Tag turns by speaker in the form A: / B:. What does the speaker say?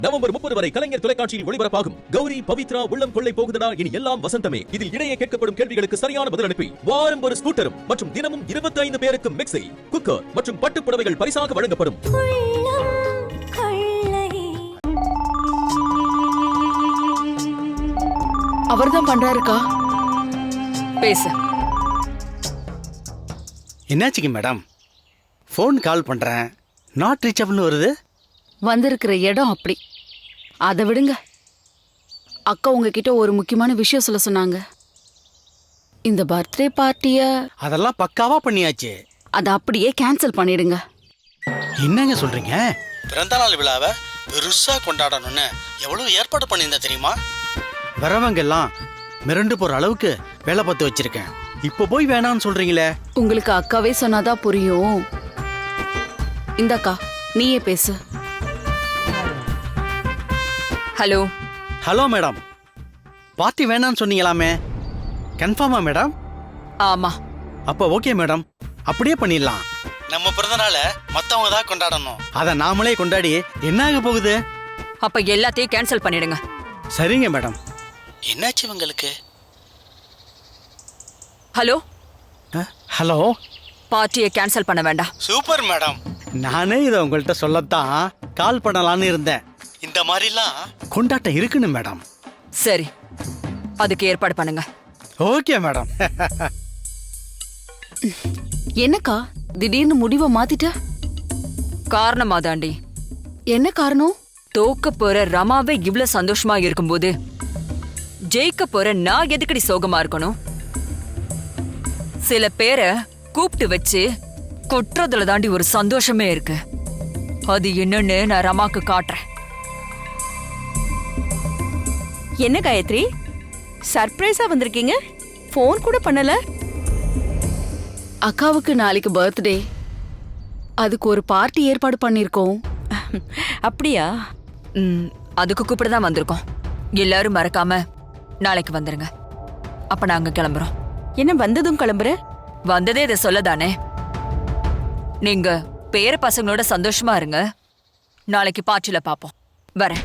A: November 30 வரை கலைஞர் தொலைக்காட்சியில் ஒளிபரப்பாகும் கௌரி பவித்ரா உள்ளம் கொள்ளை போகுதடா இனி எல்லாம் வசந்தமே. இதில் இடையே கேட்கப்படும் கேள்விகளுக்கு சரியான பதில் அனுப்பி வாரம் ஒரு ஸ்கூட்டரும் மற்றும் தினமும் 25 பேருக்கு மிக்ஸி, குக்கர் மற்றும் பட்டுப் புடவைகள் பரிசாக வழங்கப்படும்.
B: அவர்தான் பண்றாருக்கா. பேசு.
C: என்னாச்சுங்க மேடம்? ஃபோன் கால் பண்றேன், நாட் ரீச்சபிள்னு வருது.
B: வந்திருக்கிற இடம் அப்படி. அதை விடுங்க. அக்கா உங்ககிட்ட ஒரு முக்கியமான விஷயம் சொல்ல சொன்னாங்க. இந்த பர்த்டே பார்ட்டிய
C: அதெல்லாம் பக்காவா பண்ணியாச்சு.
B: அதை அப்படியே கேன்சல் பண்ணிடுங்க.
C: என்னங்க சொல்றீங்க? பிறந்த நாள் விழாவை பெருசா கொண்டாடணும்னு எவ்வளவு ஏற்பாடு பண்ணியிருந்தா தெரியுமா? வரவங்க எல்லாம் மிரண்டு போற அளவுக்கு வேலை பார்த்து வச்சிருக்கேன். இப்ப போய் வேணாம்னு சொல்றீங்களே.
B: உங்களுக்கு அக்காவே சொன்னாதான் புரியும். இந்தக்கா நீயே பேசு.
D: ஹலோ.
C: ஹலோ மேடம், பார்ட்டி வேணாம்னு சொன்னீங்களாமே, கன்ஃபார்மா மேடம்?
D: ஆமா.
C: அப்ப ஓகே மேடம், அப்படியே பண்ணிடலாம். நம்ம பிறந்த நாளை மத்தவங்க தான் கொண்டாடணும், அதை நாமளே கொண்டாடி என்ன ஆக போகுது?
D: அப்ப எல்லாத்தையும் கேன்சல் பண்ணிடுங்க.
C: சரிங்க மேடம். என்னாச்சு உங்களுக்கு?
D: ஹலோ.
C: ஹலோ.
D: பார்ட்டியை கேன்சல் பண்ண வேண்டாம்.
C: Super madam. நானே இதை உங்கள்கிட்ட சொல்லத்தான் கால் பண்ணலான்னு இருந்தேன். இந்த மாதிரிலாம் கொண்டாட்டம் இருக்குன்னு மேடம்.
D: சரி, அதுக்கு ஏற்பாடு பண்ணுங்க.
C: Okay madam.
B: என்னக்கா திடீர்னு முடிவை மாத்திட்ட?
D: காரணமா தாண்டி.
B: என்ன காரணம்?
D: தோக்க போற ரமாவே இவ்வளவு சந்தோஷமா இருக்கும்போது ஜெயிக்க போற நான் எதுக்கடி சோகமா இருக்கணும்? சில பேரை கூப்பிட்டு வச்சு கொட்டுறதுல தாண்டி ஒரு சந்தோஷமே இருக்கு. அது என்னன்னு நான் ரமாக்கு காட்டுறேன்.
E: என்ன காயத்ரி, சர்ப்ரைஸா வந்திருக்கீங்க? ஃபோன் கூட பண்ணல.
B: அக்காவுக்கு நாளைக்கு பர்த்டே, அதுக்கு ஒரு பார்ட்டி ஏற்பாடு பண்ணிருக்கோம்.
E: அப்படியா?
D: அதுக்கு கூப்பிட தான் வந்திருக்கோம். எல்லாரும் மறக்காம நாளைக்கு வந்துருங்க. அப்ப நாங்க கிளம்புறோம்.
E: என்ன வந்ததும் கிளம்புற?
D: வந்ததே இதை சொல்லதானே. நீங்க பேர பசங்களோட சந்தோஷமா இருங்க. நாளைக்கு பார்ட்டில பாப்போம். வரேன்.